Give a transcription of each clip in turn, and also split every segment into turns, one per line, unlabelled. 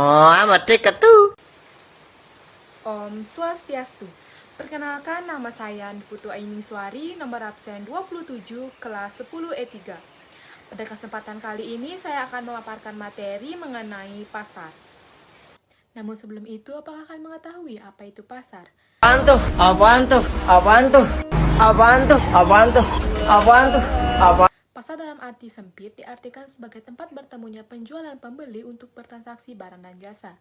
Oh, merdeka tuh.
Om Swastiastu. Perkenalkan, nama saya Putu Ainingswari, nomor absen 27, kelas 10E3. Pada kesempatan kali ini, saya akan memaparkan materi mengenai pasar. Namun sebelum itu, apakah akan mengetahui apa itu pasar?
Apaan tuh? Apaan tuh? Apaan tuh? Apaan tuh? Apaan tuh? Apaan tuh? Apaan?
Pasar dalam arti sempit diartikan sebagai tempat bertemunya penjual dan pembeli untuk bertransaksi barang dan jasa.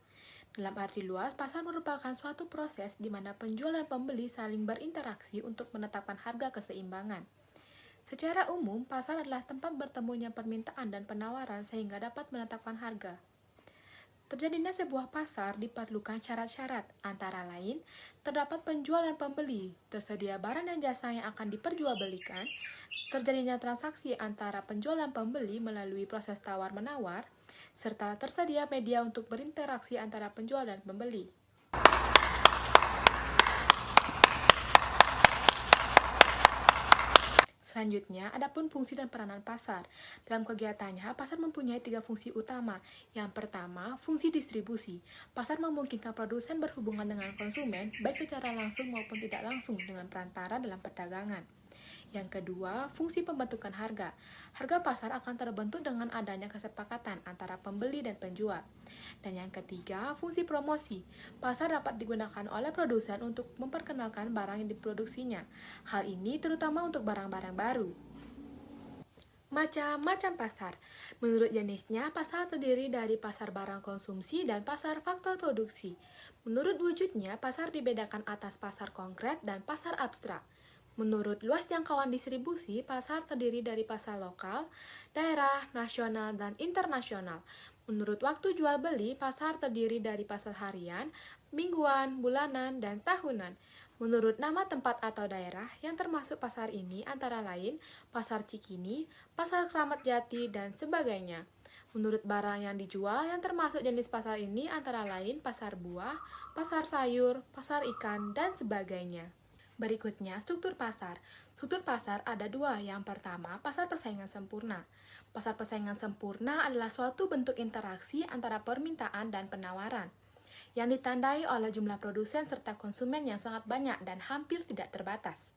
Dalam arti luas, pasar merupakan suatu proses di mana penjual dan pembeli saling berinteraksi untuk menetapkan harga keseimbangan. Secara umum, pasar adalah tempat bertemunya permintaan dan penawaran sehingga dapat menetapkan harga. Terjadinya sebuah pasar diperlukan syarat-syarat, antara lain, terdapat penjual dan pembeli, tersedia barang dan jasa yang akan diperjualbelikan, terjadinya transaksi antara penjual dan pembeli melalui proses tawar-menawar, serta tersedia media untuk berinteraksi antara penjual dan pembeli. Selanjutnya, adapun fungsi dan peranan pasar. Dalam kegiatannya, pasar mempunyai 3 fungsi utama. Yang pertama, fungsi distribusi. Pasar memungkinkan produsen berhubungan dengan konsumen, baik secara langsung maupun tidak langsung dengan perantara dalam perdagangan. Yang kedua, fungsi pembentukan harga. Harga pasar akan terbentuk dengan adanya kesepakatan antara pembeli dan penjual. Dan yang ketiga, fungsi promosi. Pasar dapat digunakan oleh produsen untuk memperkenalkan barang yang diproduksinya. Hal ini terutama untuk barang-barang baru. Macam-macam pasar. Menurut jenisnya, pasar terdiri dari pasar barang konsumsi dan pasar faktor produksi. Menurut wujudnya, pasar dibedakan atas pasar konkret dan pasar abstrak. Menurut luas jangkauan distribusi, pasar terdiri dari pasar lokal, daerah, nasional, dan internasional. Menurut waktu jual beli, pasar terdiri dari pasar harian, mingguan, bulanan, dan tahunan. Menurut nama tempat atau daerah, yang termasuk pasar ini antara lain Pasar Cikini, Pasar Kramat Jati, dan sebagainya. Menurut barang yang dijual, yang termasuk jenis pasar ini antara lain pasar buah, pasar sayur, pasar ikan, dan sebagainya. Berikutnya, struktur pasar. Struktur pasar ada 2. Yang pertama, pasar persaingan sempurna. Pasar persaingan sempurna adalah suatu bentuk interaksi antara permintaan dan penawaran, yang ditandai oleh jumlah produsen serta konsumen yang sangat banyak dan hampir tidak terbatas.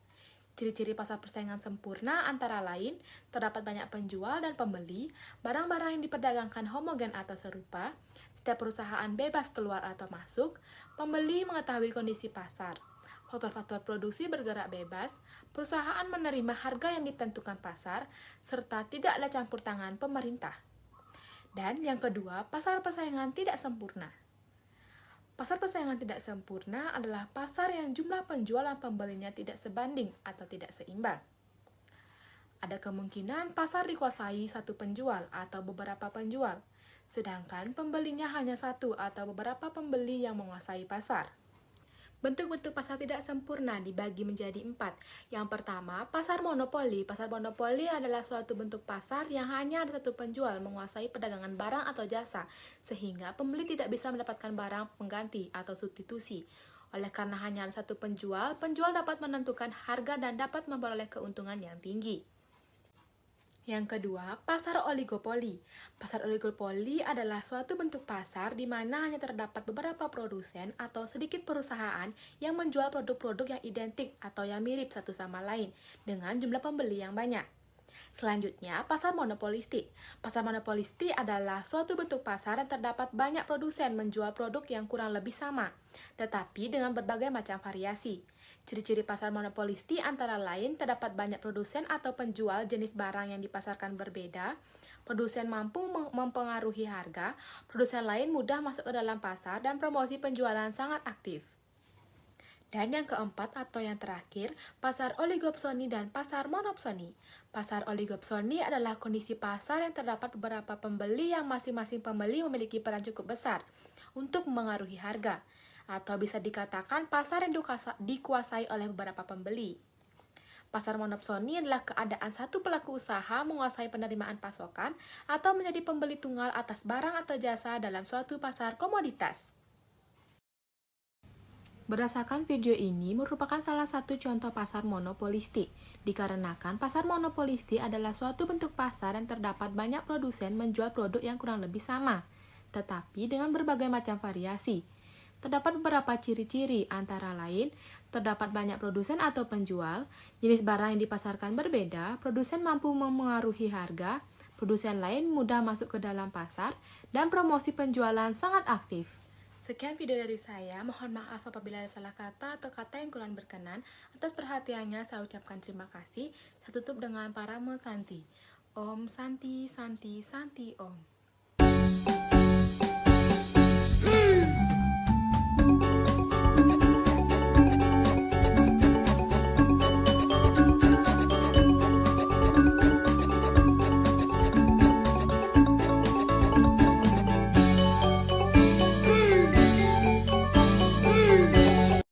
Ciri-ciri pasar persaingan sempurna antara lain, terdapat banyak penjual dan pembeli, barang-barang yang diperdagangkan homogen atau serupa, setiap perusahaan bebas keluar atau masuk, pembeli mengetahui kondisi pasar, faktor-faktor produksi bergerak bebas, perusahaan menerima harga yang ditentukan pasar, serta tidak ada campur tangan pemerintah. Dan yang kedua, pasar persaingan tidak sempurna. Pasar persaingan tidak sempurna adalah pasar yang jumlah penjual dan pembelinya tidak sebanding atau tidak seimbang. Ada kemungkinan pasar dikuasai satu penjual atau beberapa penjual, sedangkan pembelinya hanya satu atau beberapa pembeli yang menguasai pasar. Bentuk-bentuk pasar tidak sempurna dibagi menjadi 4. Yang pertama, pasar monopoli. Pasar monopoli adalah suatu bentuk pasar yang hanya ada satu penjual menguasai perdagangan barang atau jasa, sehingga pembeli tidak bisa mendapatkan barang pengganti atau substitusi. Oleh karena hanya ada satu penjual, penjual dapat menentukan harga dan dapat memperoleh keuntungan yang tinggi. Yang kedua, pasar oligopoli. Pasar oligopoli adalah suatu bentuk pasar di mana hanya terdapat beberapa produsen atau sedikit perusahaan yang menjual produk-produk yang identik atau yang mirip satu sama lain dengan jumlah pembeli yang banyak. Selanjutnya, pasar monopolistik. Pasar monopolistik adalah suatu bentuk pasar yang terdapat banyak produsen menjual produk yang kurang lebih sama, tetapi dengan berbagai macam variasi. Ciri-ciri pasar monopolistik antara lain terdapat banyak produsen atau penjual jenis barang yang dipasarkan berbeda, produsen mampu mempengaruhi harga, produsen lain mudah masuk ke dalam pasar, dan promosi penjualan sangat aktif. Dan yang keempat atau yang terakhir, pasar oligopsoni dan pasar monopsoni. Pasar oligopsoni adalah kondisi pasar yang terdapat beberapa pembeli yang masing-masing pembeli memiliki peran cukup besar untuk memengaruhi harga, atau bisa dikatakan pasar yang dikuasai oleh beberapa pembeli. Pasar monopsoni adalah keadaan satu pelaku usaha menguasai penerimaan pasokan atau menjadi pembeli tunggal atas barang atau jasa dalam suatu pasar komoditas. Berdasarkan video ini merupakan salah satu contoh pasar monopolistik, dikarenakan pasar monopolistik adalah suatu bentuk pasar yang terdapat banyak produsen menjual produk yang kurang lebih sama, tetapi dengan berbagai macam variasi. Terdapat beberapa ciri-ciri, antara lain, terdapat banyak produsen atau penjual, jenis barang yang dipasarkan berbeda, produsen mampu memengaruhi harga, produsen lain mudah masuk ke dalam pasar, dan promosi penjualan sangat aktif. Sekian video dari saya, mohon maaf apabila ada salah kata atau kata yang kurang berkenan. Atas perhatiannya saya ucapkan terima kasih. Saya tutup dengan Paramo Santi. Om Santi Santi Santi Om.